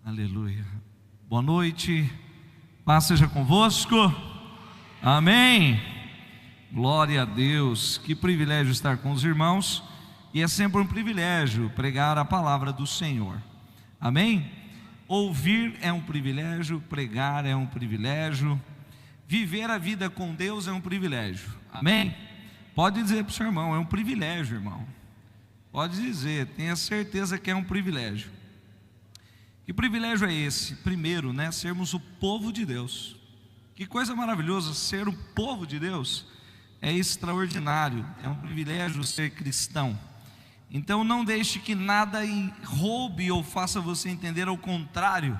Aleluia. Boa noite, paz seja convosco. Amém. Glória a Deus. Que privilégio estar com os irmãos. E é sempre um privilégio pregar a palavra do Senhor. Amém. Ouvir é um privilégio, pregar é um privilégio, viver a vida com Deus é um privilégio. Amém. Pode dizer para o seu irmão, é um privilégio, irmão. Pode dizer, tenha certeza que é um privilégio. Que privilégio é esse? Primeiro, sermos o povo de Deus. Que coisa maravilhosa, ser o povo de Deus é extraordinário, é um privilégio ser cristão. Então não deixe que nada roube ou faça você entender ao contrário,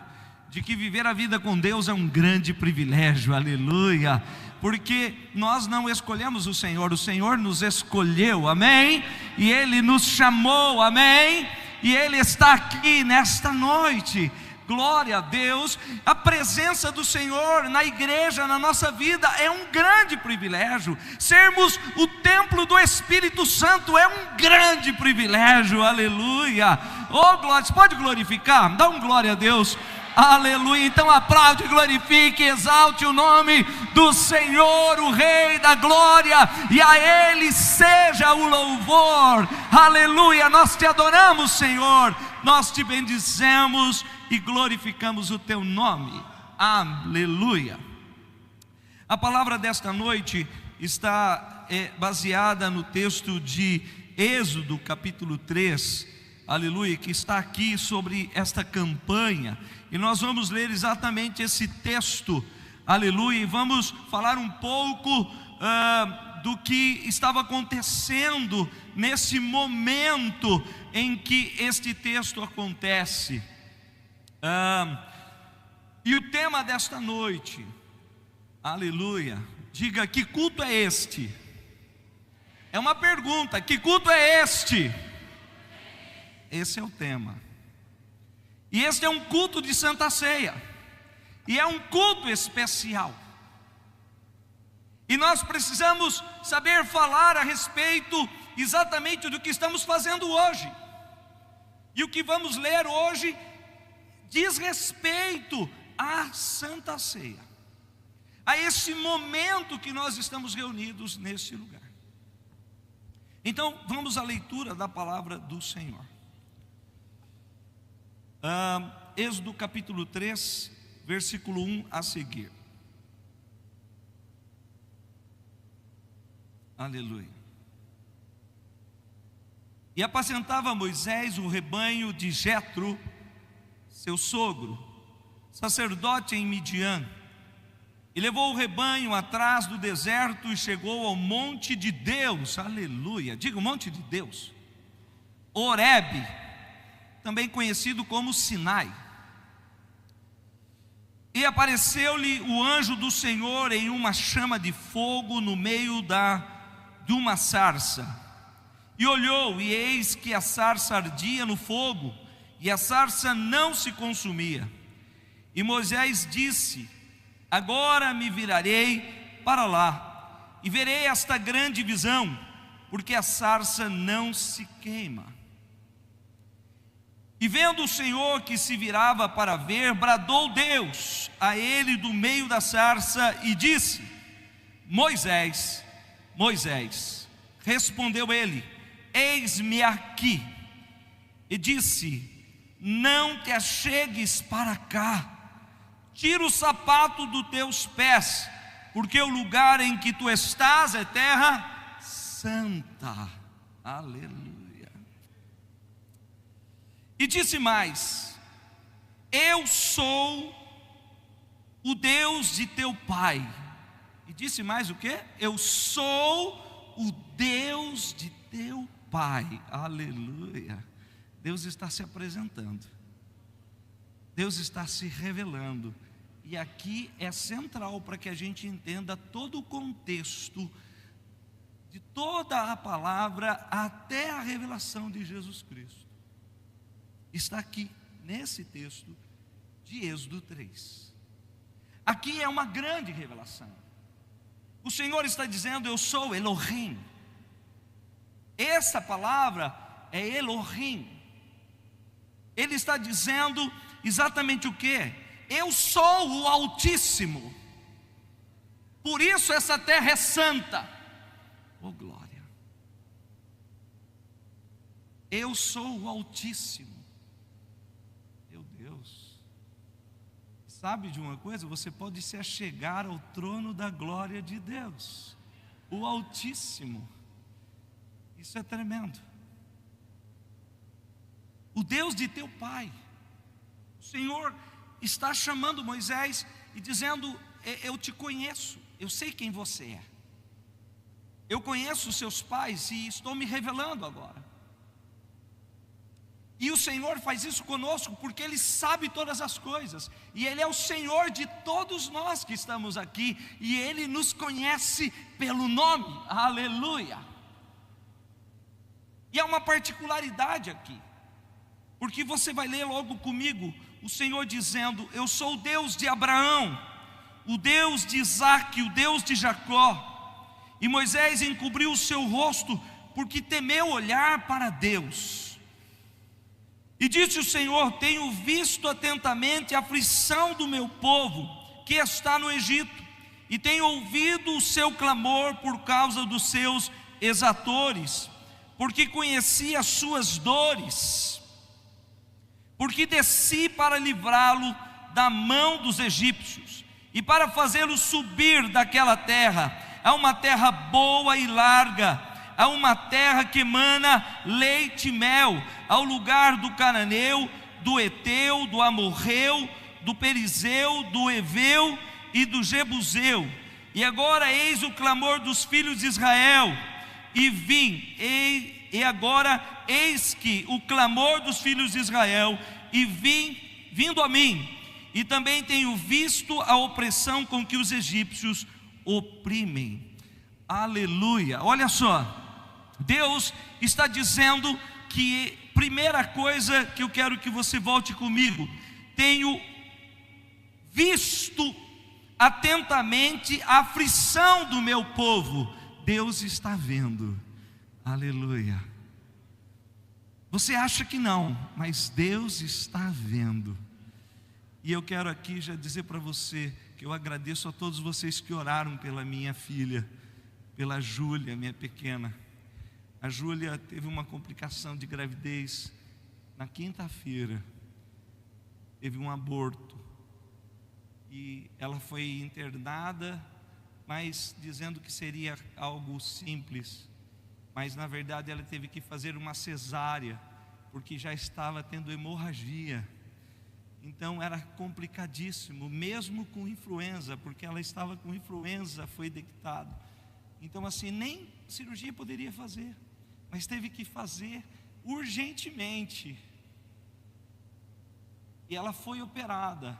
de que viver a vida com Deus é um grande privilégio, aleluia. Porque nós não escolhemos o Senhor nos escolheu, amém? E Ele nos chamou, amém? E Ele está aqui nesta noite, glória a Deus. A presença do Senhor na igreja, na nossa vida, é um grande privilégio. Sermos o templo do Espírito Santo é um grande privilégio, aleluia. Oh glória, você pode glorificar? Dá um glória a Deus, aleluia. Então aplaude, glorifique, exalte o nome do Senhor, o Rei da glória, e a Ele seja o louvor, aleluia. Nós te adoramos, Senhor, nós te bendizemos e glorificamos o teu nome, aleluia. A palavra desta noite está baseada no texto de Êxodo capítulo 3, aleluia, que está aqui sobre esta campanha. E nós vamos ler exatamente esse texto, aleluia, e vamos falar um pouco do que estava acontecendo nesse momento em que este texto acontece. E o tema desta noite, aleluia, diga: que culto é este? É uma pergunta, que culto é este? Esse é o tema. E este é um culto de Santa Ceia, e é um culto especial. E nós precisamos saber falar a respeito exatamente do que estamos fazendo hoje. E o que vamos ler hoje diz respeito à Santa Ceia, a esse momento que nós estamos reunidos neste lugar. Então vamos à leitura da palavra do Senhor. Êxodo capítulo 3, versículo 1 a seguir. Aleluia. E apacentava Moisés o rebanho de Jetro, seu sogro, sacerdote em Midian, e levou o rebanho atrás do deserto e chegou ao monte de Deus, aleluia, diga o monte de Deus, Horebe, também conhecido como Sinai. E apareceu-lhe o anjo do Senhor em uma chama de fogo no meio de uma sarça. E olhou, e eis que a sarça ardia no fogo, e a sarça não se consumia. E Moisés disse: agora me virarei para lá, e verei esta grande visão, porque a sarça não se queima. E vendo o Senhor que se virava para ver, bradou Deus a ele do meio da sarça e disse: Moisés, Moisés. Respondeu ele: eis-me aqui. E disse: não te achegues para cá, tira o sapato dos teus pés, porque o lugar em que tu estás é terra santa. Aleluia. E disse mais: eu sou o Deus de teu pai. E disse mais o quê? Eu sou o Deus de teu pai. Aleluia. Deus está se apresentando, Deus está se revelando. E aqui é central para que a gente entenda todo o contexto de toda a palavra até a revelação de Jesus Cristo. Está aqui nesse texto de Êxodo 3. Aqui é uma grande revelação. O Senhor está dizendo: eu sou Elohim. Essa palavra é Elohim. Ele está dizendo exatamente o que? Eu sou o Altíssimo. Por isso essa terra é santa. Oh glória! Eu sou o Altíssimo. Meu Deus! Sabe de uma coisa? Você pode se achegar ao trono da glória de Deus, o Altíssimo. Isso é tremendo. O Deus de teu pai. O Senhor está chamando Moisés e dizendo: eu te conheço, eu sei quem você é. Eu conheço os seus pais e estou me revelando agora. E o Senhor faz isso conosco porque Ele sabe todas as coisas. E Ele é o Senhor de todos nós que estamos aqui. E Ele nos conhece pelo nome. Aleluia! E há uma particularidade aqui. Porque você vai ler logo comigo o Senhor dizendo: eu sou o Deus de Abraão, o Deus de Isaque, o Deus de Jacó. E Moisés encobriu o seu rosto, porque temeu olhar para Deus. E disse o Senhor: tenho visto atentamente a aflição do meu povo, que está no Egito, e tenho ouvido o seu clamor por causa dos seus exatores, porque conheci as suas dores. Porque desci para livrá-lo da mão dos egípcios, e para fazê-lo subir daquela terra, a uma terra boa e larga, a uma terra que emana leite e mel, ao lugar do cananeu, do eteu, do amorreu, do perizeu, do eveu e do jebuseu. E agora eis o clamor dos filhos de Israel, e vim, e agora eis que o clamor dos filhos de Israel, e vindo a mim, e também tenho visto a opressão com que os egípcios oprimem. Aleluia! Olha só, Deus está dizendo que, primeira coisa que eu quero que você volte comigo: tenho visto atentamente a aflição do meu povo. Deus está vendo. Aleluia! Você acha que não, mas Deus está vendo. E eu quero aqui já dizer para você que eu agradeço a todos vocês que oraram pela minha filha, pela Júlia, minha pequena. A Júlia teve uma complicação de gravidez na quinta-feira, teve um aborto, e ela foi internada, mas dizendo que seria algo simples. Mas na verdade ela teve que fazer uma cesárea, porque já estava tendo hemorragia. Então era complicadíssimo, mesmo com influenza, porque ela estava com influenza, foi detectado. Então assim, nem cirurgia poderia fazer, mas teve que fazer urgentemente. E ela foi operada.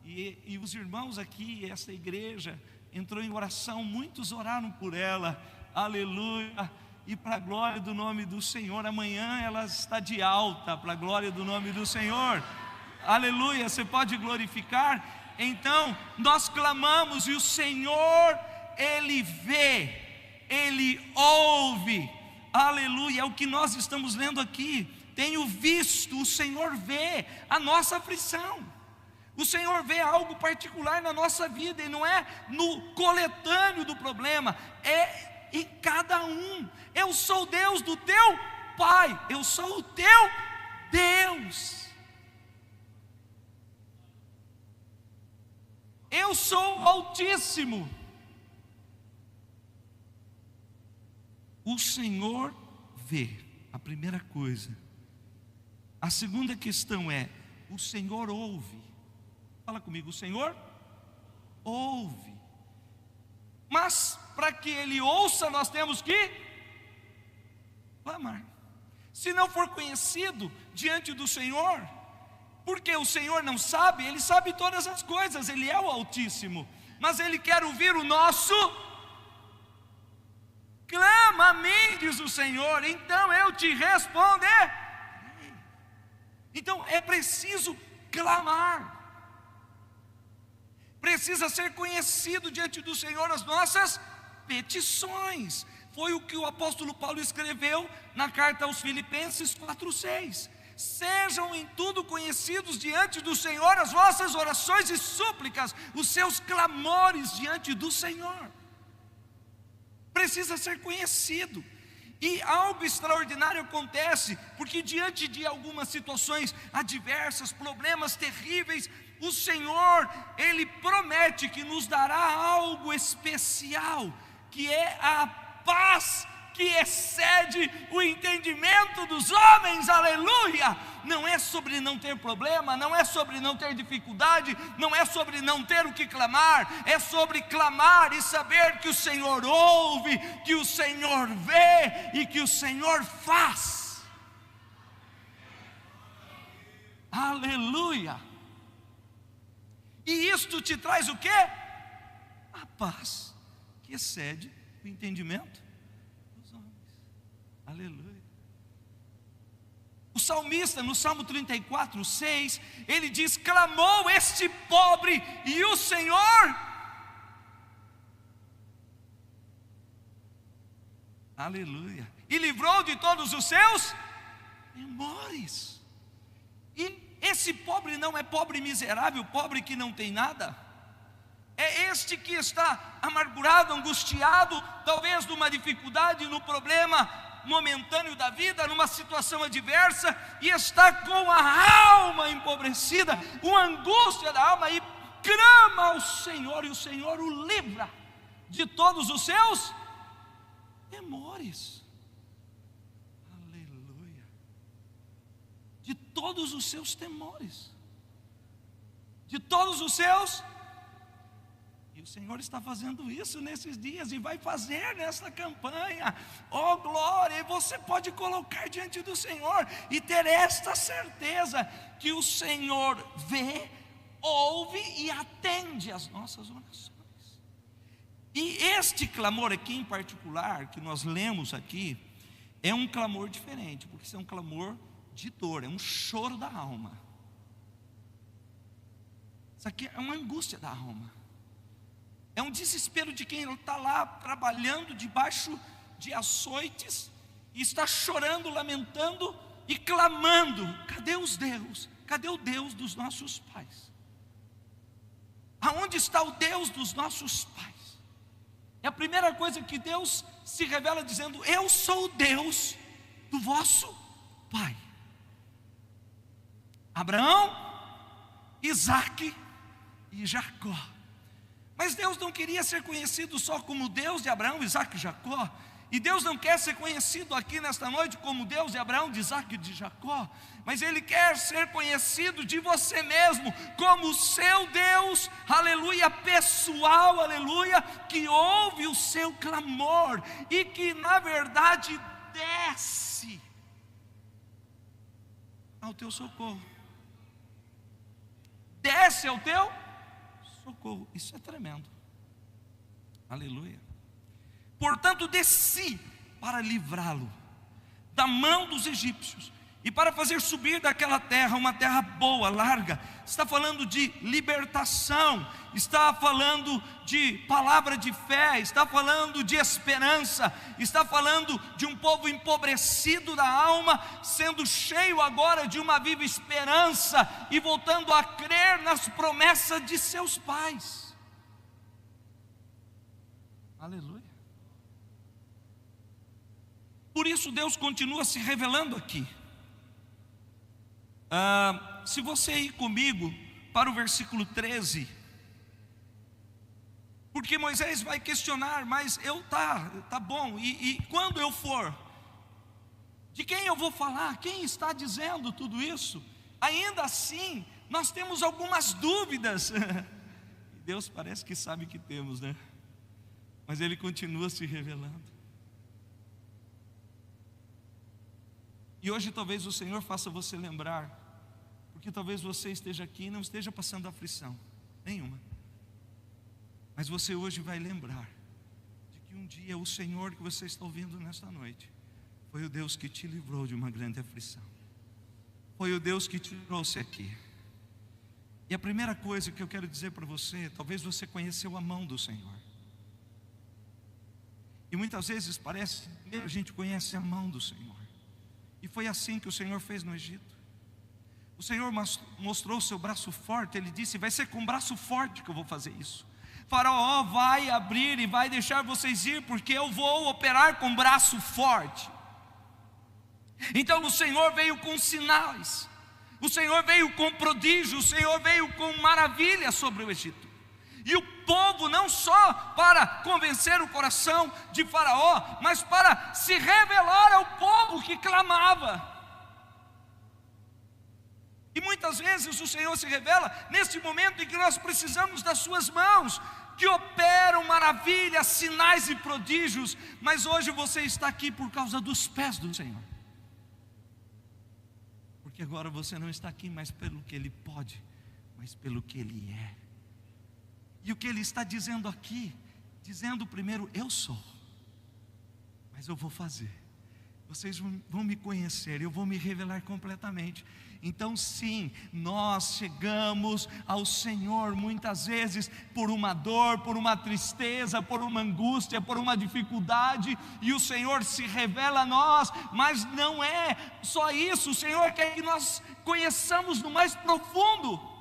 E os irmãos aqui, essa igreja, entrou em oração, muitos oraram por ela. Aleluia! E para a glória do nome do Senhor, amanhã ela está de alta, para a glória do nome do Senhor. Aleluia, você pode glorificar? Então, nós clamamos e o Senhor, Ele vê, Ele ouve. Aleluia, é o que nós estamos lendo aqui. Tenho visto, o Senhor vê a nossa aflição. O Senhor vê algo particular na nossa vida, e não é no coletâneo do problema, é em cada um. Eu sou o Deus do teu pai, eu sou o teu Deus. Eu sou o Altíssimo. O Senhor vê, a primeira coisa. A segunda questão é: o Senhor ouve. Fala comigo, o Senhor ouve. Mas para que Ele ouça, nós temos que clamar. Se não for conhecido diante do Senhor, porque o Senhor não sabe, Ele sabe todas as coisas, Ele é o Altíssimo, mas Ele quer ouvir o nosso clama a mim, diz o Senhor, então eu te responderei. Então é preciso clamar. Precisa ser conhecido diante do Senhor as nossas petições. Foi o que o apóstolo Paulo escreveu na carta aos Filipenses 4:6. Sejam em tudo conhecidos diante do Senhor as vossas orações e súplicas, os seus clamores diante do Senhor. Precisa ser conhecido. E algo extraordinário acontece, porque diante de algumas situações adversas, problemas terríveis, o Senhor, Ele promete que nos dará algo especial, que é a paz que excede o entendimento dos homens, aleluia. Não é sobre não ter problema, não é sobre não ter dificuldade, não é sobre não ter o que clamar, é sobre clamar e saber que o Senhor ouve, que o Senhor vê e que o Senhor faz. Aleluia. E isto te traz o quê? A paz que excede o entendimento. Aleluia. O salmista, no Salmo 34, 6, ele diz: clamou este pobre, e o Senhor, aleluia, e livrou de todos os seus temores. E esse pobre não é pobre miserável, pobre que não tem nada. É este que está amargurado, angustiado, talvez numa dificuldade, no problema momentâneo da vida, numa situação adversa, e está com a alma empobrecida, uma angústia da alma, e clama ao Senhor, e o Senhor o livra de todos os seus temores. Aleluia. De todos os seus temores, de todos os seus. O Senhor está fazendo isso nesses dias e vai fazer nesta campanha. Oh glória! E você pode colocar diante do Senhor e ter esta certeza que o Senhor vê, ouve e atende às nossas orações. E este clamor aqui em particular, que nós lemos aqui, é um clamor diferente, porque isso é um clamor de dor, é um choro da alma. Isso aqui é uma angústia da alma. É um desespero de quem está lá trabalhando debaixo de açoites, e está chorando, lamentando e clamando: cadê os Deus? Cadê o Deus dos nossos pais? Aonde está o Deus dos nossos pais? É a primeira coisa que Deus se revela dizendo: eu sou o Deus do vosso pai. Abraão, Isaque e Jacó. Mas Deus não queria ser conhecido só como Deus de Abraão, Isaque e Jacó. E Deus não quer ser conhecido aqui nesta noite como Deus de Abraão, de Isaque e de Jacó. Mas Ele quer ser conhecido de você mesmo como o seu Deus, aleluia, pessoal, aleluia, que ouve o seu clamor e que na verdade desce ao teu socorro. Desce ao teu socorro. Isso é tremendo. Aleluia. Portanto, desci para livrá-lo da mão dos egípcios e para fazer subir daquela terra uma terra boa, larga. Está falando de libertação, está falando de palavra de fé, está falando de esperança, está falando de um povo empobrecido da alma, sendo cheio agora de uma viva esperança e voltando a crer nas promessas de seus pais. Aleluia. Por isso Deus continua se revelando aqui. Se você ir comigo para o versículo 13, porque Moisés vai questionar: mas tá bom, e quando eu for, de quem eu vou falar? Quem está dizendo tudo isso? Ainda assim, nós temos algumas dúvidas. Deus parece que sabe que temos, né? Mas Ele continua se revelando. E hoje talvez o Senhor faça você lembrar, porque talvez você esteja aqui e não esteja passando aflição nenhuma, mas você hoje vai lembrar de que um dia o Senhor que você está ouvindo nesta noite foi o Deus que te livrou de uma grande aflição, foi o Deus que te trouxe aqui. E a primeira coisa que eu quero dizer para você: talvez você conheceu a mão do Senhor, e muitas vezes parece que a gente conhece a mão do Senhor. E foi assim que o Senhor fez no Egito. O Senhor mostrou o seu braço forte. Ele disse: vai ser com braço forte que eu vou fazer isso. Faraó vai abrir e vai deixar vocês ir, porque eu vou operar com braço forte. Então o Senhor veio com sinais, o Senhor veio com prodígios, o Senhor veio com maravilhas sobre o Egito. E o povo, não só para convencer o coração de Faraó, mas para se revelar ao povo que clamava. E muitas vezes o Senhor se revela neste momento em que nós precisamos das suas mãos, que operam maravilhas, sinais e prodígios. Mas hoje você está aqui por causa dos pés do Senhor, porque agora você não está aqui mais pelo que Ele pode, mas pelo que Ele é. E o que Ele está dizendo aqui, dizendo primeiro: eu sou, mas eu vou fazer. Vocês vão me conhecer, eu vou me revelar completamente. Então sim, nós chegamos ao Senhor muitas vezes por uma dor, por uma tristeza, por uma angústia, por uma dificuldade, e o Senhor se revela a nós. Mas não é só isso, o Senhor quer que nós conheçamos no mais profundo.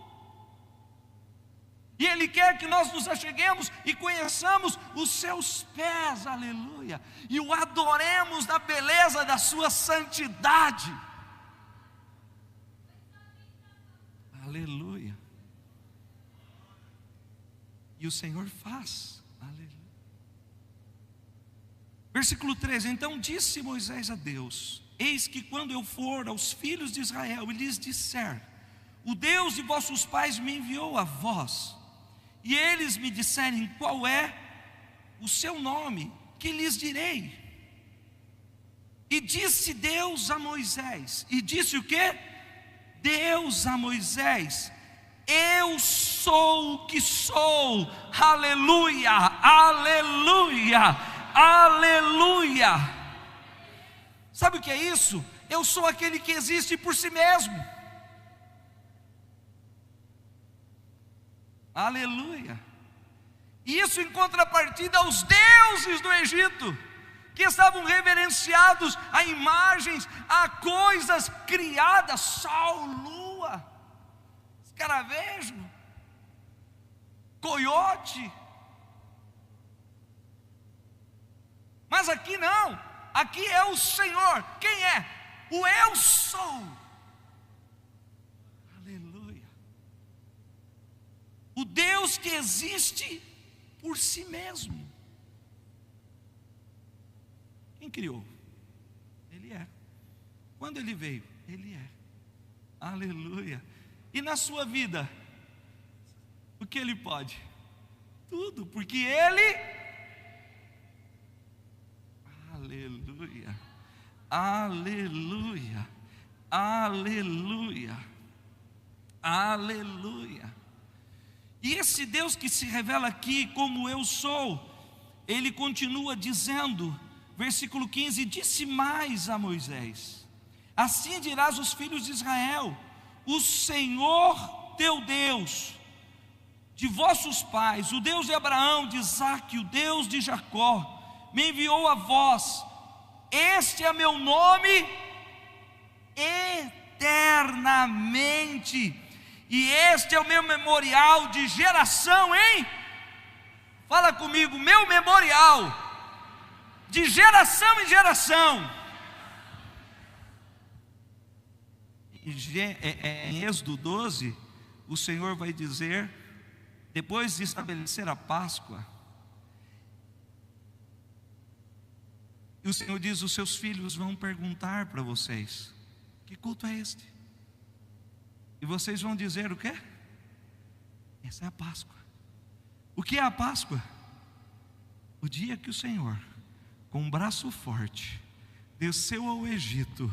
E Ele quer que nós nos acheguemos e conheçamos os seus pés, aleluia, e o adoremos na beleza da sua santidade, aleluia. E o Senhor faz, aleluia. Versículo 13: então disse Moisés a Deus: eis que quando eu for aos filhos de Israel e lhes disser: o Deus de vossos pais me enviou a vós, e eles me disserem: qual é o seu nome? Que lhes direi? E disse Deus a Moisés, e disse o quê? Deus a Moisés: eu sou o que sou, aleluia, aleluia, aleluia. Sabe o que é isso? Eu sou aquele que existe por si mesmo. Aleluia. E isso em contrapartida aos deuses do Egito, que estavam reverenciados a imagens, a coisas criadas, sol, lua, escaravejo, coiote. Mas aqui não, aqui é o Senhor. Quem é? O eu sou. O Deus que existe por si mesmo. Quem criou? Ele é. Quando Ele veio? Ele é. Aleluia. E na sua vida, o que Ele pode? Tudo, porque Ele... aleluia, aleluia, aleluia, aleluia. E esse Deus que se revela aqui como eu sou, Ele continua dizendo, versículo 15: disse mais a Moisés: assim dirás aos filhos de Israel: o Senhor teu Deus, de vossos pais, o Deus de Abraão, de Isaque, o Deus de Jacó, me enviou a vós. Este é meu nome eternamente, e este é o meu memorial de geração em... fala comigo, meu memorial de geração em geração. Em Êxodo 12, o Senhor vai dizer, depois de estabelecer a Páscoa, e o Senhor diz: os seus filhos vão perguntar para vocês: que culto é este? E vocês vão dizer o quê? Essa é a Páscoa. O que é a Páscoa? O dia que o Senhor, com um braço forte, desceu ao Egito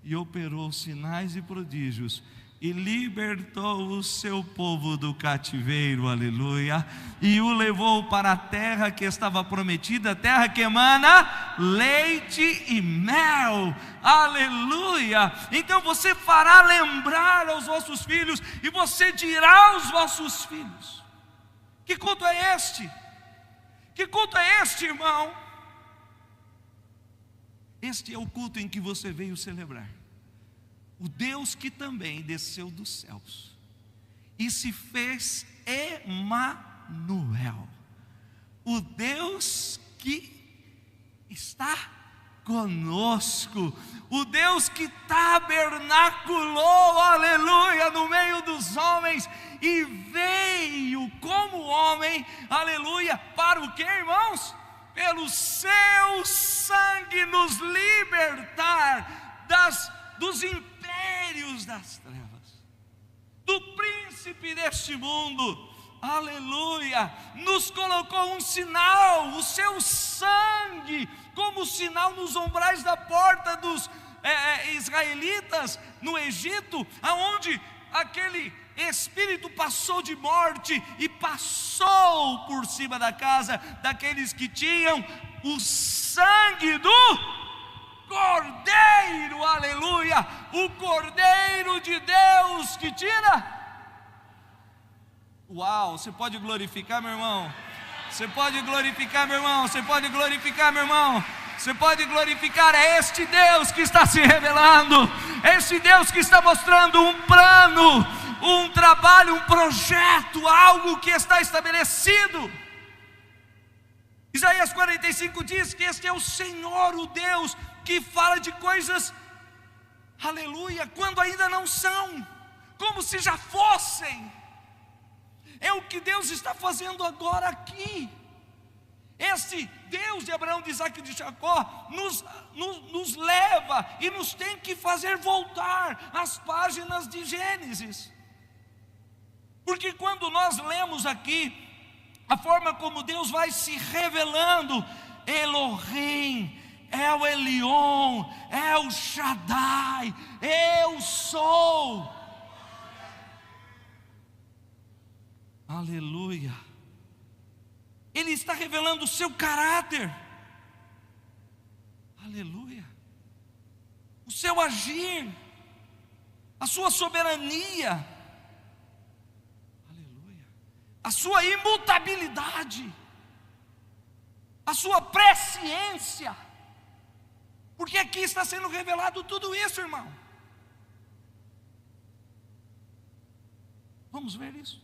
e operou sinais e prodígios, e libertou o seu povo do cativeiro, aleluia, e o levou para a terra que estava prometida, terra que emana leite e mel, aleluia. Então você fará lembrar aos vossos filhos, e você dirá aos vossos filhos: que culto é este? Que culto é este, irmão? Este é o culto em que você veio celebrar. o Deus que também desceu dos céus e se fez Emanuel, o Deus que está conosco, o Deus que tabernaculou, aleluia, no meio dos homens e veio como homem, aleluia, para o que, irmãos? Pelo seu sangue nos libertar dos impérios das trevas, do príncipe deste mundo, aleluia, nos colocou um sinal, o seu sangue, como sinal nos umbrais da porta dos israelitas no Egito, aonde aquele espírito passou de morte e passou por cima da casa daqueles que tinham o sangue do Cordeiro, aleluia, o Cordeiro de Deus que tira. Uau, você pode glorificar, meu irmão? Você pode glorificar, meu irmão? Você pode glorificar, meu irmão? Você pode glorificar, é este Deus que está se revelando, é este Deus que está mostrando um plano, um trabalho, um projeto, algo que está estabelecido. Isaías 45 diz que este é o Senhor, o Deus que fala de coisas, aleluia, quando ainda não são, como se já fossem. É o que Deus está fazendo agora aqui. Esse Deus de Abraão, de Isaac e de Jacó nos leva e nos tem que fazer voltar às páginas de Gênesis. Porque quando nós lemos aqui a forma como Deus vai se revelando, Elohim, El Elyon, El Shaddai, eu sou, aleluia, Ele está revelando o seu caráter, aleluia, o seu agir, a sua soberania, aleluia, a sua imutabilidade, a sua presciência, porque aqui está sendo revelado tudo isso, irmão. Vamos ver isso.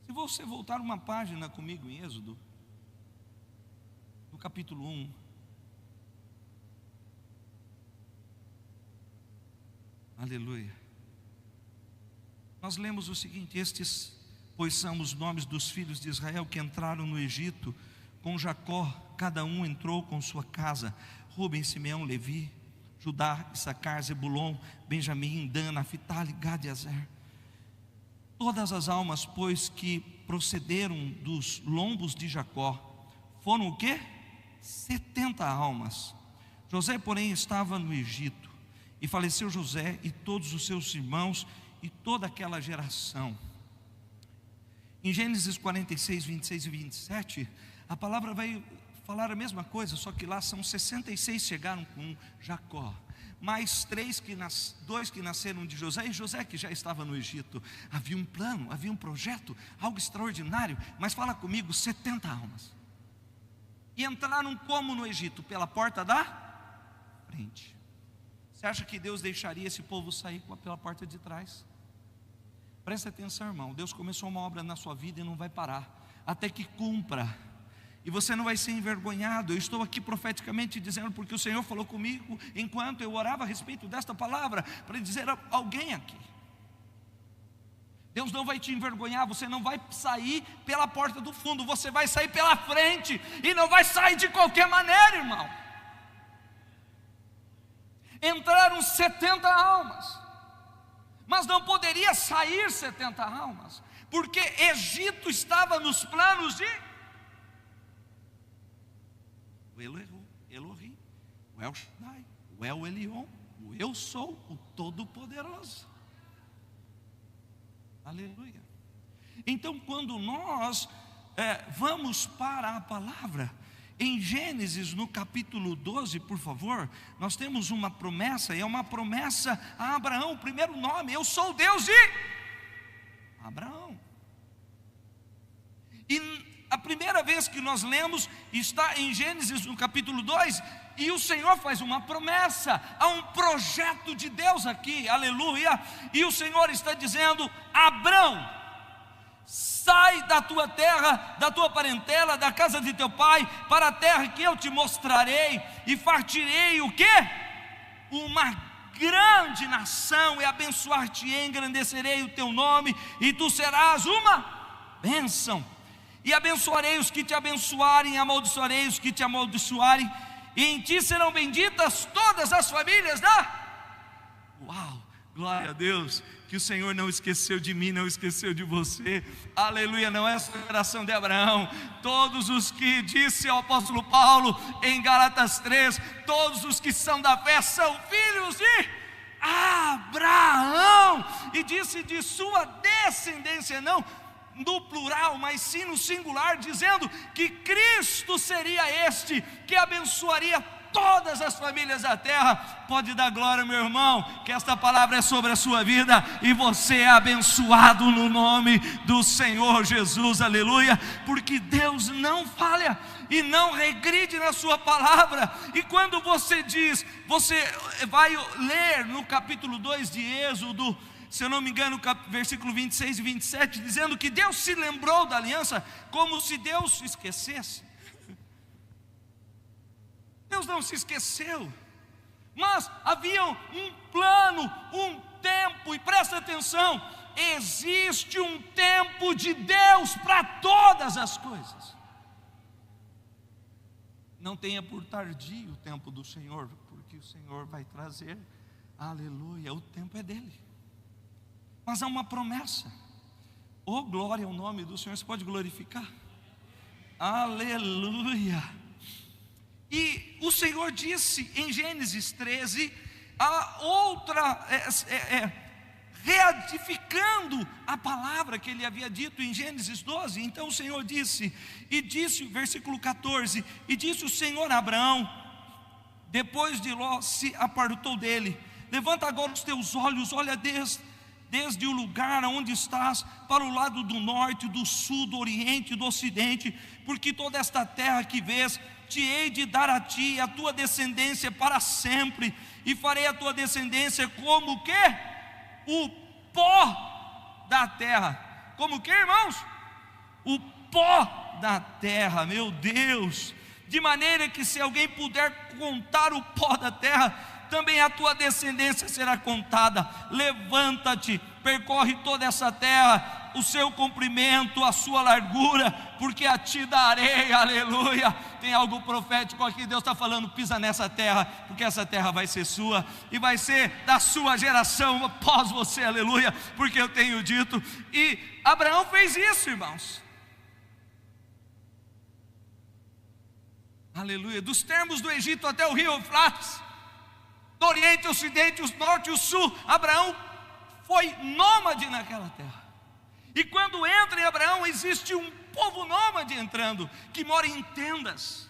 Se você voltar uma página comigo em Êxodo, no capítulo 1, aleluia, nós lemos o seguinte: estes, pois, são os nomes dos filhos de Israel que entraram no Egito com Jacó, cada um entrou com sua casa: Rubem, Simeão, Levi, Judá, Issacar, Zebulon, Benjamim, Dan, Naphtali, Gad e Aser. Todas as almas, pois, que procederam dos lombos de Jacó, foram o quê? 70 almas. José, porém, estava no Egito, e faleceu José e todos os seus irmãos e toda aquela geração. Em Gênesis 46, 26 e 27, a palavra vai falar a mesma coisa, só que lá são 66 chegaram com Jacó, mais dois que nasceram de José, e José que já estava no Egito. Havia um plano, havia um projeto, algo extraordinário. Mas fala comigo, 70 almas. E entraram como no Egito? Pela porta da frente. Você acha que Deus deixaria esse povo sair pela porta de trás? Presta atenção, irmão, Deus começou uma obra na sua vida e não vai parar até que cumpra. E você não vai ser envergonhado. Eu estou aqui profeticamente dizendo, porque o Senhor falou comigo enquanto eu orava a respeito desta palavra, para dizer a alguém aqui: Deus não vai te envergonhar. Você não vai sair pela porta do fundo, você vai sair pela frente, e não vai sair de qualquer maneira, irmão. Entraram 70 almas, mas não poderia sair 70 almas, porque Egito estava nos planos de o Elohim, o El Shaddai, o El Elyon, o eu sou, o Todo-Poderoso. Aleluia. Então, quando nós vamos para a palavra, em Gênesis, no capítulo 12, por favor, nós temos uma promessa, e é uma promessa a Abraão, o primeiro nome: eu sou o Deus de Abraão. E a primeira vez que nós lemos está em Gênesis no capítulo 2, e o Senhor faz uma promessa, há um projeto de Deus aqui, aleluia, e o Senhor está dizendo: Abrão, sai da tua terra, da tua parentela, da casa de teu pai, para a terra que eu te mostrarei, e fartirei o quê? Uma grande nação, e abençoar-te-ei, engrandecerei o teu nome, e tu serás uma bênção. E abençoarei os que te abençoarem, e amaldiçoarei os que te amaldiçoarem, e em ti serão benditas todas as famílias Uau, glória a Deus, que o Senhor não esqueceu de mim, não esqueceu de você, aleluia. Não é só a geração de Abraão, todos os que, disse o apóstolo Paulo em Gálatas 3, todos os que são da fé são filhos de Abraão, e disse de sua descendência, não no plural, mas sim no singular, dizendo que Cristo seria este que abençoaria todas as famílias da terra. Pode dar glória, meu irmão, que esta palavra é sobre a sua vida, e você é abençoado no nome do Senhor Jesus, aleluia, porque Deus não falha e não regride na sua palavra. E quando você diz, você vai ler no capítulo 2 de Êxodo, se eu não me engano, versículo 26 e 27, dizendo que Deus se lembrou da aliança, como se Deus se esquecesse. Deus não se esqueceu, mas havia um plano, um tempo, e presta atenção, existe um tempo de Deus para todas as coisas. Não tenha por tardio o tempo do Senhor, porque o Senhor vai trazer, aleluia, o tempo é dele. Mas há uma promessa. Oh, glória ao nome do Senhor. Você pode glorificar? Aleluia. E o Senhor disse em Gênesis 13, a outra, reedificando a palavra que ele havia dito em Gênesis 12. Então o Senhor disse, versículo 14, e disse o Senhor a Abraão, depois de Ló se apartou dele: levanta agora os teus olhos, olha desde o lugar onde estás, para o lado do norte, do sul, do oriente, do ocidente, porque toda esta terra que vês, te hei de dar a ti e a tua descendência para sempre, e farei a tua descendência como o quê? O pó da terra. Como o quê, irmãos? O pó da terra, meu Deus, de maneira que se alguém puder contar o pó da terra, também a tua descendência será contada. Levanta-te, percorre toda essa terra, o seu comprimento, a sua largura, porque a ti darei, aleluia. Tem algo profético aqui, Deus está falando: pisa nessa terra, porque essa terra vai ser sua, e vai ser da sua geração após você, aleluia, porque eu tenho dito. E Abraão fez isso, irmãos, aleluia, dos termos do Egito até o rio Eufrates, do oriente, ocidente, o norte e o sul. Abraão foi nômade naquela terra. E quando entra em Abraão, existe um povo nômade entrando, que mora em tendas.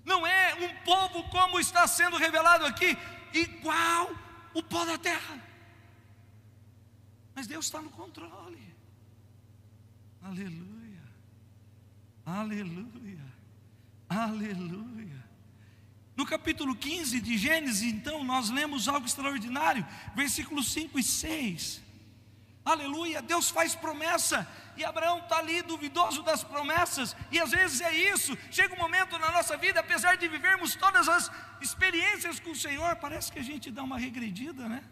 Não é um povo como está sendo revelado aqui, igual o pó da terra, mas Deus está no controle. Aleluia, aleluia, aleluia. No capítulo 15 de Gênesis, então, nós lemos algo extraordinário, versículos 5 e 6. Aleluia, Deus faz promessa, e Abraão está ali duvidoso das promessas. E às vezes é isso, chega um momento na nossa vida, apesar de vivermos todas as experiências com o Senhor, parece que a gente dá uma regredida, né?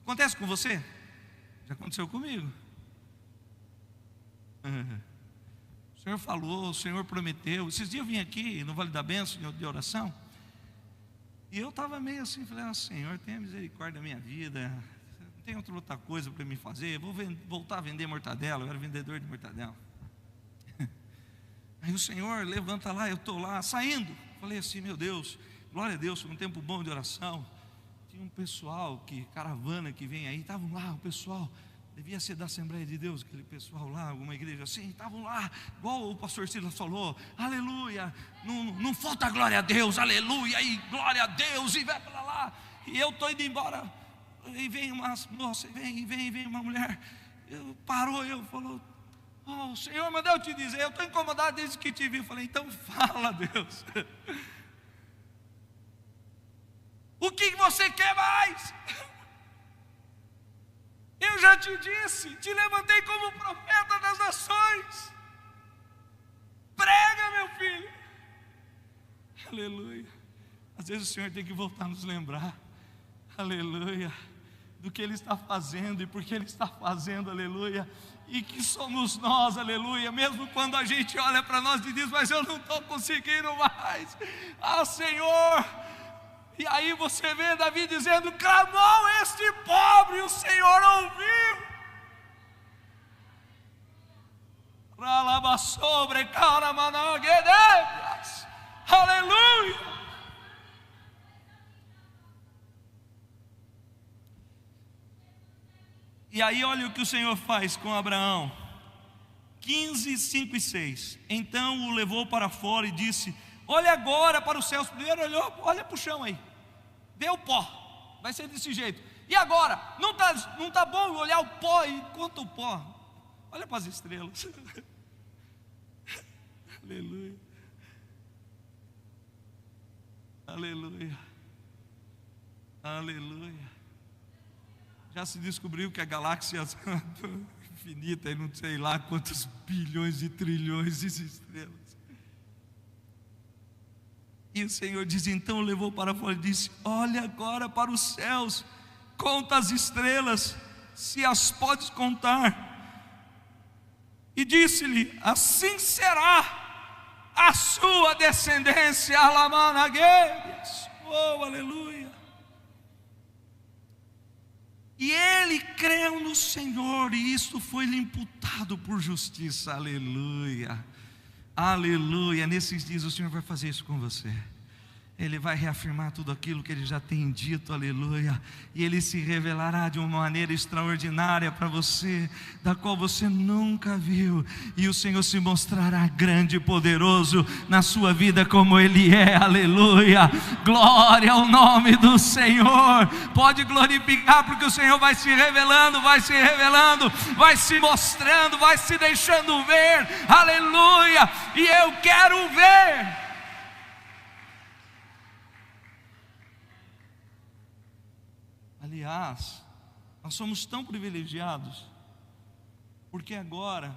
Acontece com você? Já aconteceu comigo. O Senhor falou, o Senhor prometeu. Esses dias eu vim aqui no Vale da Bênção de oração, e eu estava meio assim, falei: Senhor, tenha misericórdia da minha vida, não tem outra coisa para me fazer, vou voltar a vender mortadela. Eu era vendedor de mortadela. Aí o Senhor levanta lá, eu estou lá, saindo, falei assim: meu Deus, glória a Deus, foi um tempo bom de oração. Tinha um pessoal, caravana que vem aí, estavam lá, o pessoal, devia ser da Assembleia de Deus, aquele pessoal lá, alguma igreja assim, estavam lá, igual o pastor Silas falou, aleluia, não falta glória a Deus, aleluia, e glória a Deus, e vai para lá. E eu estou indo embora, e vem uma moça, vem uma mulher, falou: Oh, o Senhor mandou eu te dizer, eu estou incomodado desde que te vi. Eu falei, então fala, Deus. O que você quer mais? Eu já te disse, te levantei como profeta das nações. Prega, meu filho. Aleluia. Às vezes o Senhor tem que voltar a nos lembrar, aleluia, do que Ele está fazendo e por que Ele está fazendo, aleluia. E que somos nós, aleluia, mesmo quando a gente olha para nós e diz, mas eu não estou conseguindo mais. Ah, Senhor. E aí você vê Davi dizendo, clamou este pobre e o Senhor ouviu. Aleluia. E aí olha o que o Senhor faz com Abraão. 15, 5 e 6. Então o levou para fora e disse, olha agora para os céus. Primeiro olhou, olha para o chão aí, vê o pó, vai ser desse jeito. E agora, não tá bom olhar o pó e conta o pó. Olha para as estrelas. Aleluia. Aleluia. Aleluia. Já se descobriu que a galáxia infinita, e não sei lá quantos bilhões e trilhões de estrelas. E o Senhor diz, então levou para fora e disse, olha agora para os céus, conta as estrelas, se as podes contar. E disse-lhe, assim será a sua descendência. Oh, aleluia. E ele creu no Senhor, e isto foi-lhe imputado por justiça. Aleluia. Aleluia. Nesses dias o Senhor vai fazer isso com você. Ele vai reafirmar tudo aquilo que Ele já tem dito, aleluia. E Ele se revelará de uma maneira extraordinária para você, da qual você nunca viu. E o Senhor se mostrará grande e poderoso na sua vida como Ele é, aleluia. Glória ao nome do Senhor. Pode glorificar, porque o Senhor vai se revelando, vai se mostrando, vai se deixando ver, aleluia. E eu quero ver. Aliás, nós somos tão privilegiados, porque agora,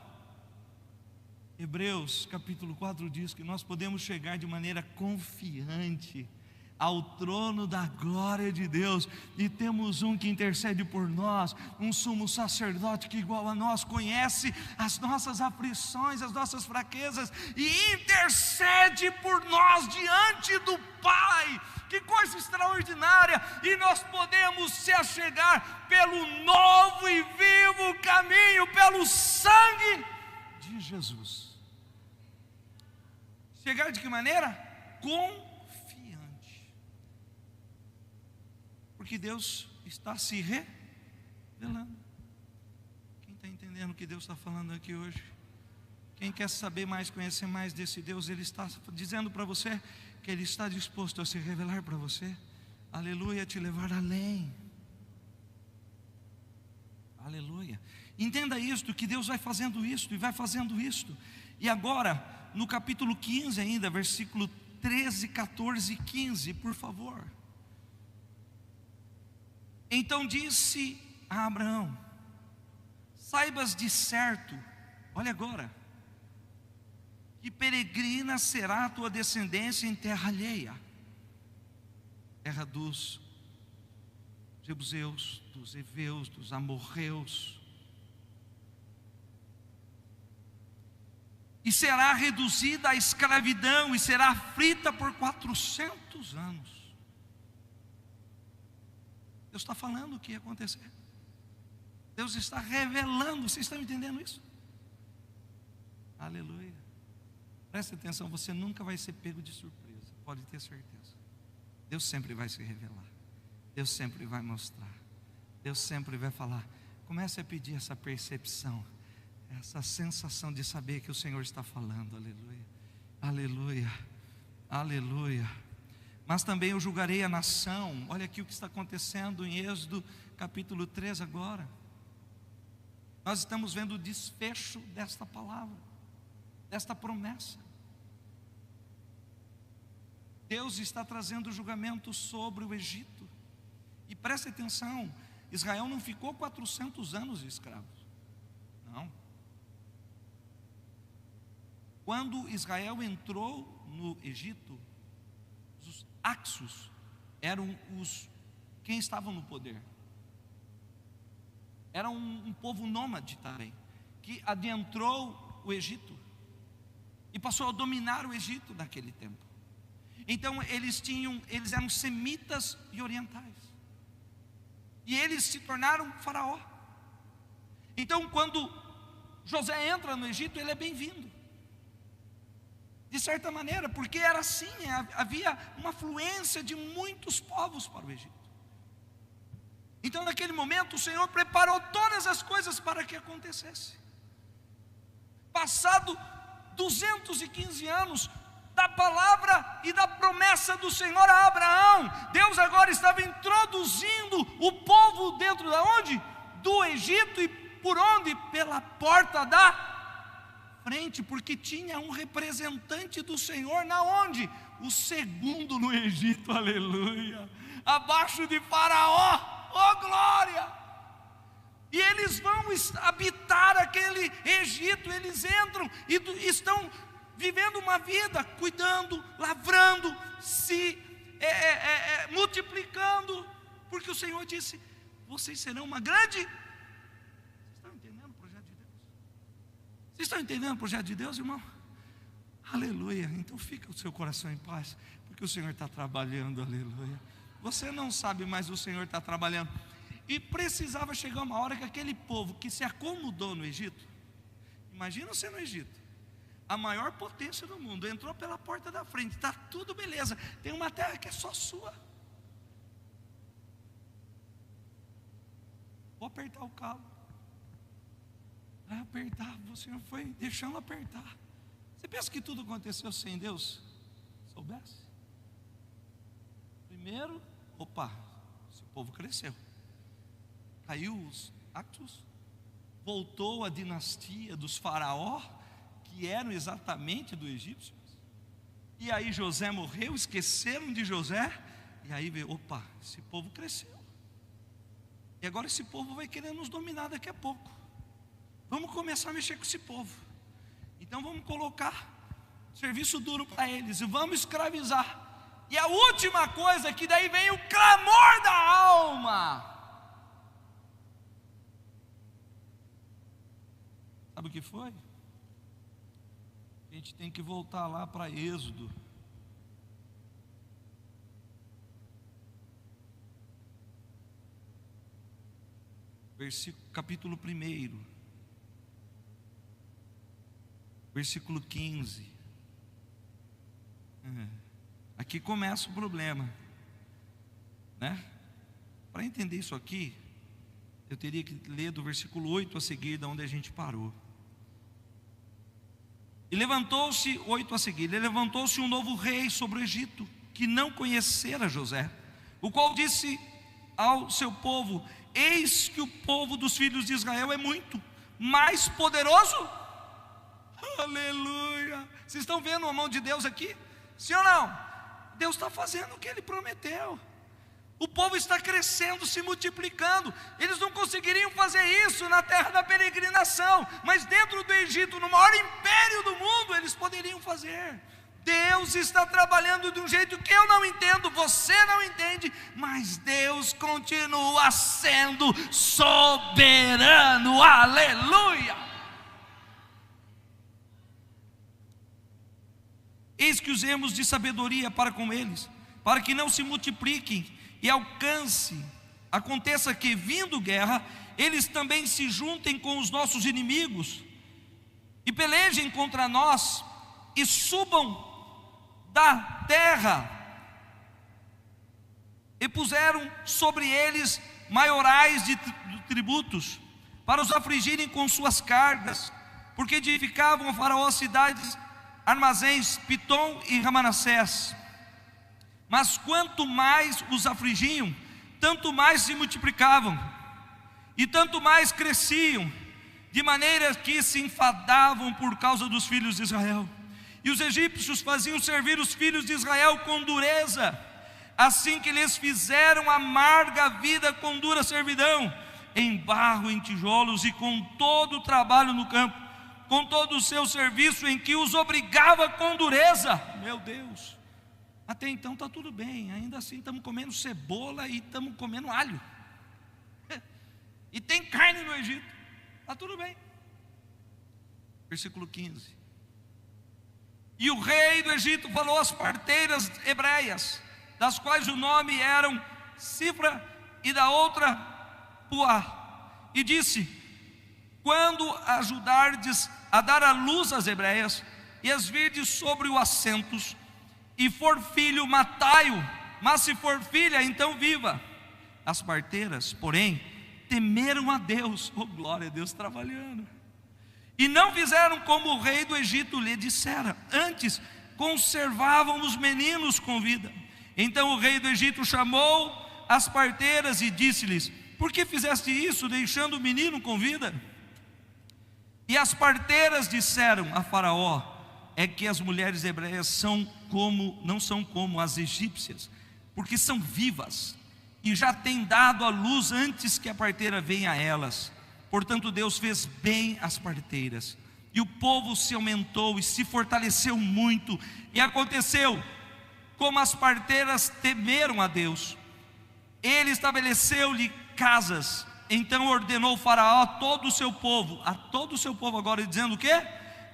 Hebreus capítulo 4 diz que nós podemos chegar de maneira confiante ao trono da glória de Deus, e temos um que intercede por nós, um sumo sacerdote que igual a nós conhece as nossas aflições, as nossas fraquezas, e intercede por nós diante do Pai. Que coisa extraordinária! E nós podemos se achegar pelo novo e vivo caminho, pelo sangue de Jesus. Chegar de que maneira? Confiante. Porque Deus está se revelando. Quem está entendendo o que Deus está falando aqui hoje? Quem quer saber mais, conhecer mais desse Deus, Ele está dizendo para você que Ele está disposto a se revelar para você, aleluia, te levar além, aleluia. Entenda isto, que Deus vai fazendo isto, e vai fazendo isto. E agora, no capítulo 15 ainda, versículo 13, 14 e 15, por favor. Então disse a Abraão, saibas de certo, olha agora, que peregrina será a tua descendência em terra alheia, terra dos jebuseus, dos heveus, dos amorreus, e será reduzida à escravidão, e será aflita por 400 anos. Deus está falando o que ia acontecer, Deus está revelando, vocês estão entendendo isso? Aleluia. Preste atenção, você nunca vai ser pego de surpresa, pode ter certeza. Deus sempre vai se revelar, Deus sempre vai mostrar, Deus sempre vai falar. Comece a pedir essa percepção, essa sensação de saber que o Senhor está falando, aleluia, aleluia, aleluia. Mas também eu julgarei a nação. Olha aqui o que está acontecendo em Êxodo capítulo 3 agora. nós estamos vendo o desfecho desta palavra, desta promessa. Deus está trazendo julgamento sobre o Egito. E preste atenção, Israel não ficou 400 anos escravos. Não. Quando Israel entrou no Egito, os Axos eram quem estavam no poder. Era um povo nômade também, que adentrou o Egito e passou a dominar o Egito naquele tempo. Então eles eram semitas e orientais, e eles se tornaram faraó. Então quando José entra no Egito, ele é bem-vindo, de certa maneira, porque era assim, havia uma fluência de muitos povos para o Egito. Então naquele momento o Senhor preparou todas as coisas para que acontecesse. Passado 215 anos da palavra e da promessa do Senhor a Abraão, Deus agora estava introduzindo o povo dentro da onde? Do Egito. E por onde? Pela porta da frente, porque tinha um representante do Senhor na onde? O segundo no Egito, aleluia, abaixo de Faraó, oh glória. E eles vão habitar aquele Egito, eles entram e estão vivendo uma vida, cuidando, lavrando, se multiplicando, porque o Senhor disse: vocês serão uma grande. Vocês estão entendendo o projeto de Deus? Vocês estão entendendo o projeto de Deus, irmão? Aleluia. Então fica o seu coração em paz, porque o Senhor está trabalhando, aleluia. Você não sabe, mas o Senhor está trabalhando. E precisava chegar uma hora que aquele povo que se acomodou no Egito, imagina você no Egito, a maior potência do mundo, entrou pela porta da frente, está tudo beleza, tem uma terra que é só sua. Vou apertar o calo. Vai apertar, o Senhor foi deixando apertar. Você pensa que tudo aconteceu sem Deus soubesse? Primeiro, esse povo cresceu, caiu os Axos, voltou a dinastia dos faraó, que eram exatamente do egípcio. E aí José morreu, esqueceram de José. E aí veio, esse povo cresceu. E agora esse povo vai querer nos dominar daqui a pouco. Vamos começar a mexer com esse povo. Então vamos colocar serviço duro para eles e vamos escravizar. E a última coisa é que daí vem o clamor da alma. Sabe o que foi? A gente tem que voltar lá para Êxodo. Capítulo 1, versículo 15. Aqui começa o problema, né? Para entender isso aqui, eu teria que ler do versículo 8 a seguir, da onde a gente parou. E levantou-se, 8 a seguir, levantou-se um novo rei sobre o Egito, que não conhecera José, o qual disse ao seu povo: eis que o povo dos filhos de Israel é muito mais poderoso. Aleluia. Vocês estão vendo a mão de Deus aqui? Sim ou não? Deus está fazendo o que Ele prometeu. O povo está crescendo, se multiplicando. Eles não conseguiriam fazer isso na terra da peregrinação, mas dentro do Egito, no maior império do mundo, eles poderiam fazer. Deus está trabalhando de um jeito que eu não entendo, você não entende, mas Deus continua sendo soberano. Aleluia. Eis que usemos de sabedoria para com eles, para que não se multipliquem e aconteça que, vindo guerra, eles também se juntem com os nossos inimigos e pelejem contra nós e subam da terra. E puseram sobre eles maiorais de tributos, para os afligirem com suas cargas, porque edificavam a Faraó cidades, armazéns, Pitom e Ramanassés. Mas quanto mais os afligiam, tanto mais se multiplicavam, e tanto mais cresciam, de maneira que se enfadavam por causa dos filhos de Israel. E os egípcios faziam servir os filhos de Israel com dureza, assim que lhes fizeram amarga vida com dura servidão, em barro, em tijolos e com todo o trabalho no campo, com todo o seu serviço em que os obrigava com dureza. Meu Deus, até então está tudo bem, ainda assim estamos comendo cebola e estamos comendo alho, e tem carne no Egito, está tudo bem. Versículo 15: e o rei do Egito falou às parteiras hebreias, das quais o nome eram Cifra e da outra Puá, e disse: quando ajudardes a dar a luz às hebreias, e as virdes sobre o assentos, e for filho, matai-o, mas se for filha, então viva. As parteiras, porém, temeram a Deus, oh glória a Deus trabalhando, e não fizeram como o rei do Egito lhe dissera, antes conservavam os meninos com vida. Então o rei do Egito chamou as parteiras e disse-lhes: por que fizeste isso, deixando o menino com vida? E as parteiras disseram a Faraó: é que as mulheres hebreias não são como as egípcias, porque são vivas, e já têm dado a luz antes que a parteira venha a elas. Portanto Deus fez bem às parteiras, e o povo se aumentou e se fortaleceu muito. E aconteceu, como as parteiras temeram a Deus, ele estabeleceu-lhe casas. Então ordenou Faraó a todo o seu povo, agora dizendo o quê?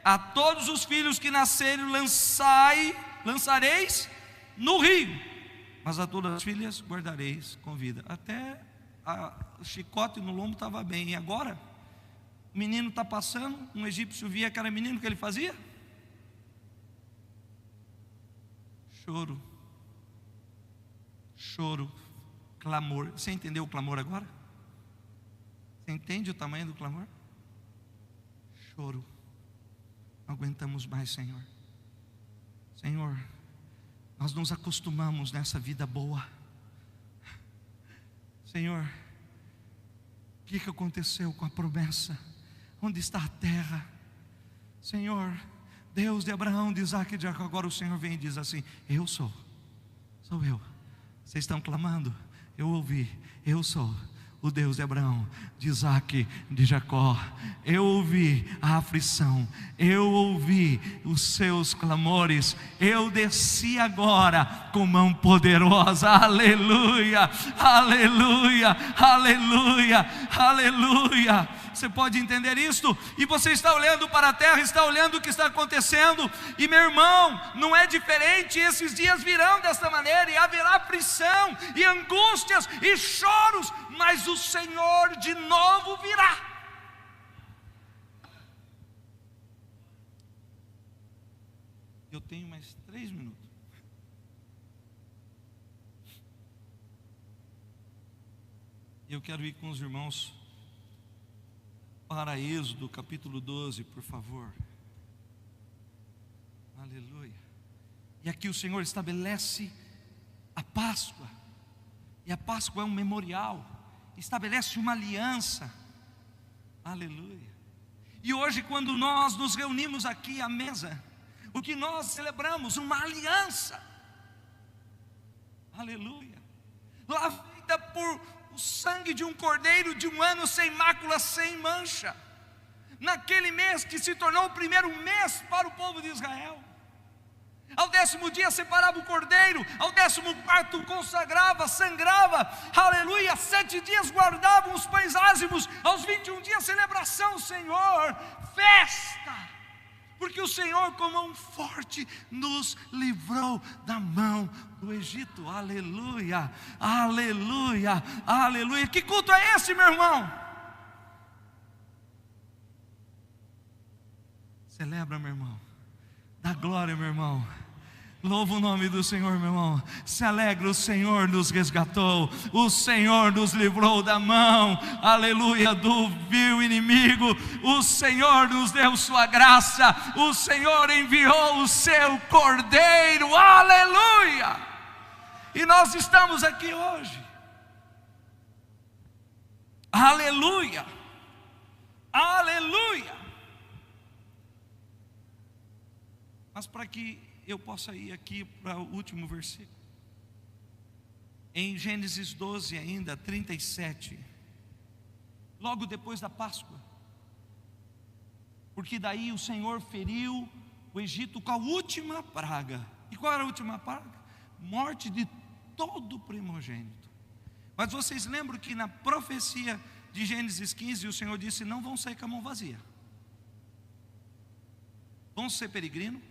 A todos os filhos que nascerem lançareis no rio, mas a todas as filhas guardareis com vida. Até o chicote no lombo estava bem, e agora o menino está passando, um egípcio via aquele menino, o que ele fazia? Choro, clamor. Você entendeu o clamor agora? Você entende o tamanho do clamor? Choro, não aguentamos mais, Senhor. Senhor, nós nos acostumamos nessa vida boa. Senhor, o que aconteceu com a promessa? Onde está a terra? Senhor, Deus de Abraão, de Isaac e de Jacó. Agora o Senhor vem e diz assim: eu sou eu. Vocês estão clamando? Eu ouvi, eu sou o Deus de Abraão, de Isaac, de Jacó. Eu ouvi a aflição, eu ouvi os seus clamores, eu desci agora com mão poderosa. Aleluia, aleluia, aleluia, aleluia. Você pode entender isto? E você está olhando para a terra, está olhando o que está acontecendo, e meu irmão, não é diferente. Esses dias virão desta maneira, e haverá aflição, e angústias, e choros, mas o Senhor de novo virá. Eu tenho mais 3 minutos. Eu quero ir com os irmãos para Êxodo capítulo 12, por favor. Aleluia. E aqui o Senhor estabelece a Páscoa, e a Páscoa é um memorial, estabelece uma aliança. Aleluia. E hoje, quando nós nos reunimos aqui à mesa, o que nós celebramos? Uma aliança. Aleluia. Lá feita por o sangue de um cordeiro de 1 ano, sem mácula, sem mancha, naquele mês que se tornou o primeiro mês para o povo de Israel. Ao 10º dia separava o cordeiro, ao 14º consagrava, sangrava, aleluia. 7 dias guardavam os pães ázimos, aos 21 dias celebração, Senhor, festa, porque o Senhor com mão forte nos livrou da mão do Egito. Aleluia, aleluia, aleluia. Que culto é esse, meu irmão? Celebra, meu irmão. Dá glória, meu irmão. Louva o nome do Senhor, meu irmão. Se alegra, o Senhor nos resgatou, o Senhor nos livrou da mão, aleluia, do vil inimigo. O Senhor nos deu sua graça, o Senhor enviou o seu cordeiro, aleluia. E nós estamos aqui hoje, aleluia. Aleluia! Mas para que eu possa ir aqui para o último versículo, em Gênesis 12 ainda, 37, logo depois da Páscoa, porque daí o Senhor feriu o Egito com a última praga. E qual era a última praga? Morte de todo primogênito. Mas vocês lembram que na profecia de Gênesis 15, o Senhor disse: não vão sair com a mão vazia, vão ser peregrinos,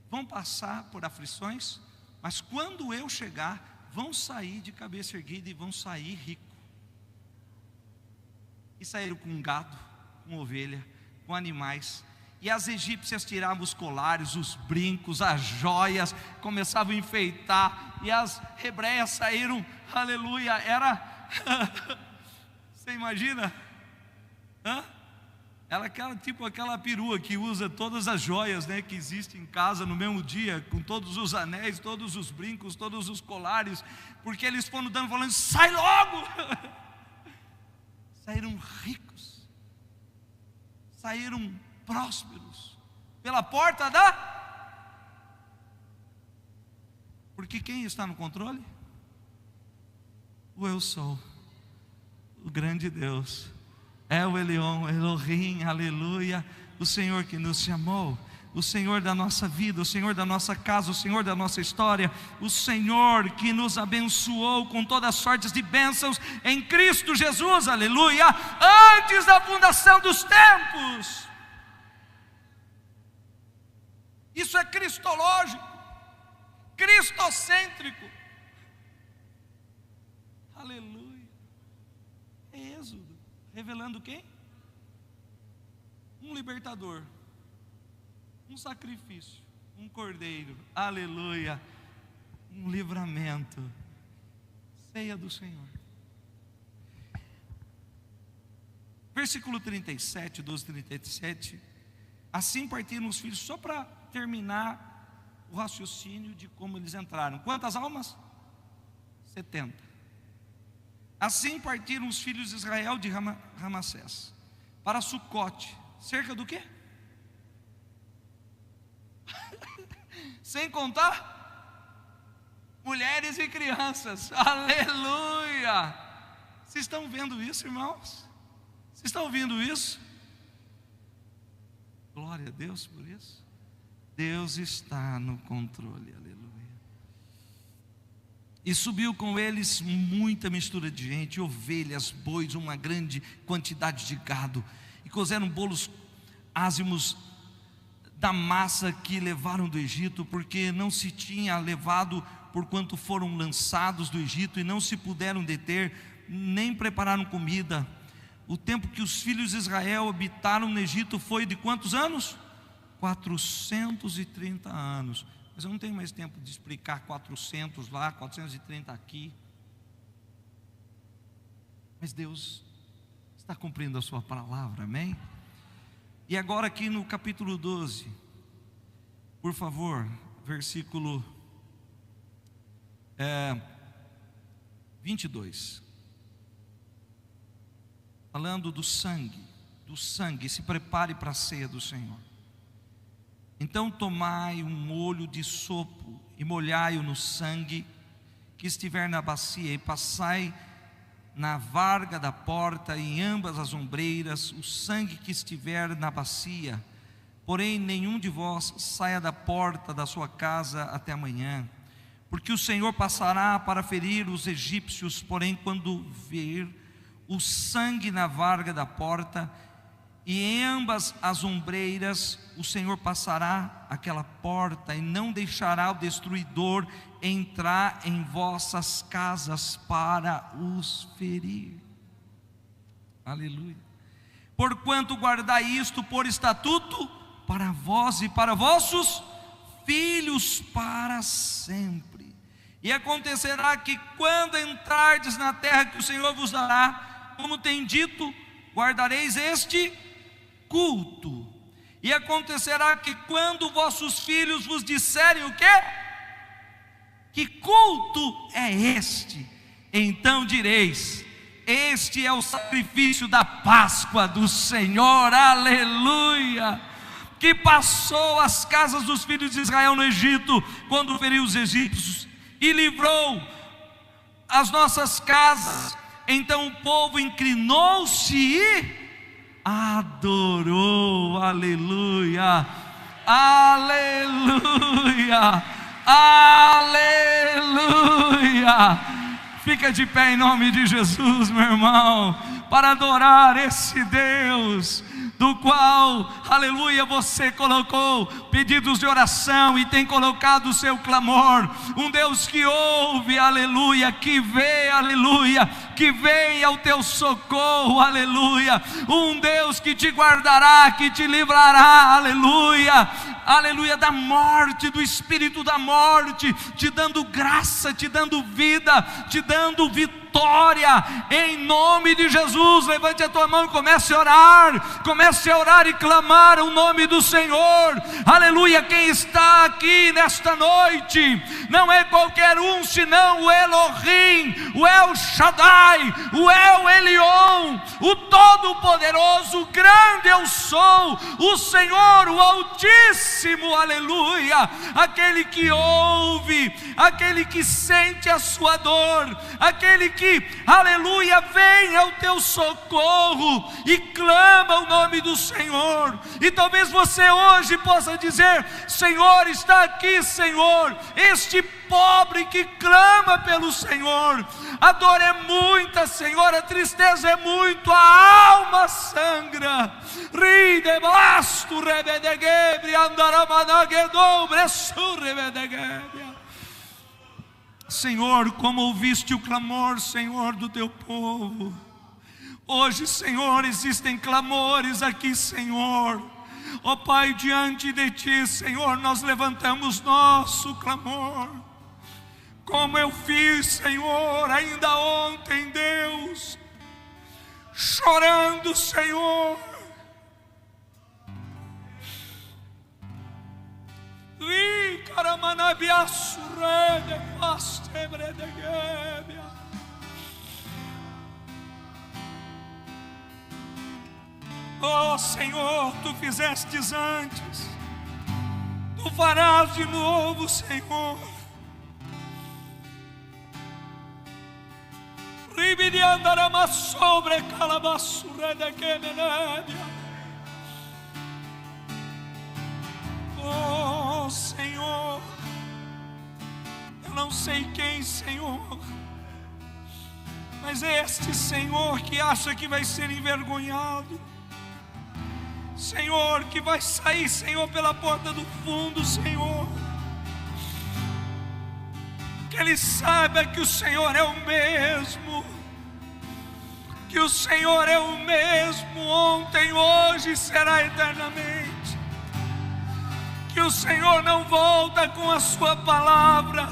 vão passar por aflições, mas quando eu chegar, vão sair de cabeça erguida e vão sair rico. E saíram com gado, com ovelha, com animais. E as egípcias tiravam os colares, os brincos, as joias, começavam a enfeitar. E as hebreias saíram, aleluia, era você imagina? Ela aquela perua que usa todas as joias, né, que existem em casa no mesmo dia, com todos os anéis, todos os brincos, todos os colares, porque eles foram dando, falando: sai logo! Saíram ricos, saíram prósperos, pela porta porque quem está no controle? O eu sou, o grande Deus, é o Elion, Elohim, aleluia, o Senhor que nos chamou, o Senhor da nossa vida, o Senhor da nossa casa, o Senhor da nossa história, o Senhor que nos abençoou com todas as sortes de bênçãos em Cristo Jesus, aleluia, antes da fundação dos tempos. Isso é cristológico, cristocêntrico, aleluia. É Êxodo, revelando quem? Um libertador, um sacrifício, um cordeiro, aleluia, um livramento, ceia do Senhor. Versículo 37, 12, 37. Assim partiram os filhos, só para terminar o raciocínio de como eles entraram. Quantas almas? 70. Assim partiram os filhos de Israel de Ramassés para Sucote, cerca do quê? Sem contar mulheres e crianças, aleluia. Vocês estão vendo isso, irmãos? Vocês estão ouvindo isso? Glória a Deus por isso. Deus está no controle, aleluia. E subiu com eles muita mistura de gente, ovelhas, bois, uma grande quantidade de gado. E cozeram bolos ázimos da massa que levaram do Egito, porque não se tinha levado, porquanto foram lançados do Egito, e não se puderam deter, nem prepararam comida. O tempo que os filhos de Israel habitaram no Egito foi de quantos anos? 430 anos. Mas eu não tenho mais tempo de explicar 400 lá, 430 aqui. Mas Deus está cumprindo a sua palavra, amém? E agora aqui no capítulo 12, por favor, versículo 22. Falando do sangue, se prepare para a ceia do Senhor. Então tomai um molho de sopo e molhai-o no sangue que estiver na bacia, e passai na varga da porta e em ambas as ombreiras o sangue que estiver na bacia. Porém nenhum de vós saia da porta da sua casa até amanhã, porque o Senhor passará para ferir os egípcios. Porém quando ver o sangue na varga da porta e em ambas as ombreiras, o Senhor passará aquela porta e não deixará o destruidor entrar em vossas casas para os ferir. Aleluia. Porquanto guardai isto por estatuto para vós e para vossos filhos para sempre. E acontecerá que quando entrardes na terra que o Senhor vos dará, como tem dito, guardareis este culto. E acontecerá que quando vossos filhos vos disserem o quê? Que culto é este? Então direis: Este é o sacrifício da Páscoa do Senhor, aleluia, que passou as casas dos filhos de Israel no Egito, quando feriu os egípcios, e livrou as nossas casas. Então o povo inclinou-se e adorou, aleluia, aleluia, aleluia. Fica de pé em nome de Jesus, meu irmão, para adorar esse Deus, do qual, aleluia, você colocou pedidos de oração e tem colocado o seu clamor. Um Deus que ouve, aleluia, que vê, aleluia, que vem ao teu socorro, aleluia. Um Deus que te guardará, que te livrará, aleluia, aleluia, da morte, do espírito da morte, te dando graça, te dando vida, te dando vitória, em nome de Jesus. Levante a tua mão e comece a orar e clamar o nome do Senhor, aleluia. Quem está aqui nesta noite não é qualquer um, senão o Elohim, o El Shaddai, o El Elyon, o Todo-Poderoso, o grande eu sou, o Senhor, o Altíssimo, aleluia, aquele que ouve, aquele que sente a sua dor, aquele que, aleluia, vem ao teu socorro e clama o nome do Senhor. E talvez você hoje possa dizer: Senhor, está aqui, Senhor, este pobre que clama pelo Senhor. A dor é muita, Senhor, a tristeza é muito, a alma sangra. Ride basto rebedegebre andaramanagedobre surrebedegebre. Senhor, como ouviste o clamor, Senhor, do teu povo, hoje, Senhor, existem clamores aqui, Senhor. Ó Pai, diante de Ti, Senhor, nós levantamos nosso clamor, como eu fiz, Senhor, ainda ontem, Deus, chorando, Senhor. Oh Senhor, Tu fizestes antes, Tu farás de novo, Senhor. Sobre calabaçura de quemenébia. Oh Senhor, eu não sei quem, Senhor, mas é este Senhor que acha que vai ser envergonhado, Senhor, que vai sair, Senhor, pela porta do fundo, Senhor. Que ele saiba que o Senhor é o mesmo, que o Senhor é o mesmo ontem, hoje e será eternamente. Que o Senhor não volta com a sua palavra,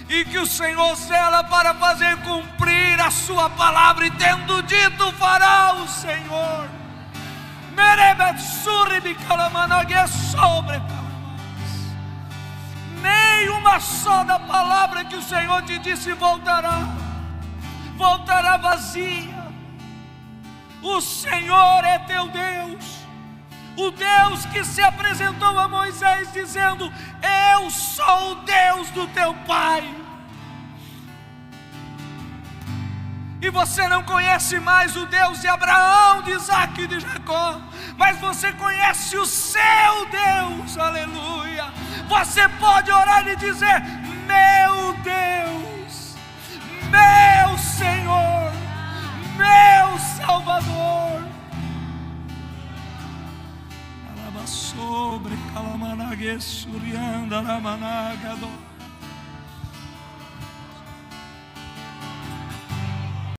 e que o Senhor zela para fazer cumprir a sua palavra, e tendo dito fará o Senhor. Nem uma só da palavra que o Senhor te disse voltará vazia. O Senhor é teu Deus, o Deus que se apresentou a Moisés dizendo: eu sou o Deus do teu pai. E você não conhece mais o Deus de Abraão, de Isaac e de Jacó, mas você conhece o seu Deus, aleluia. Você pode orar e dizer: meu Deus, meu Senhor, meu Salvador. Sobre calamanague surianda ramanagado.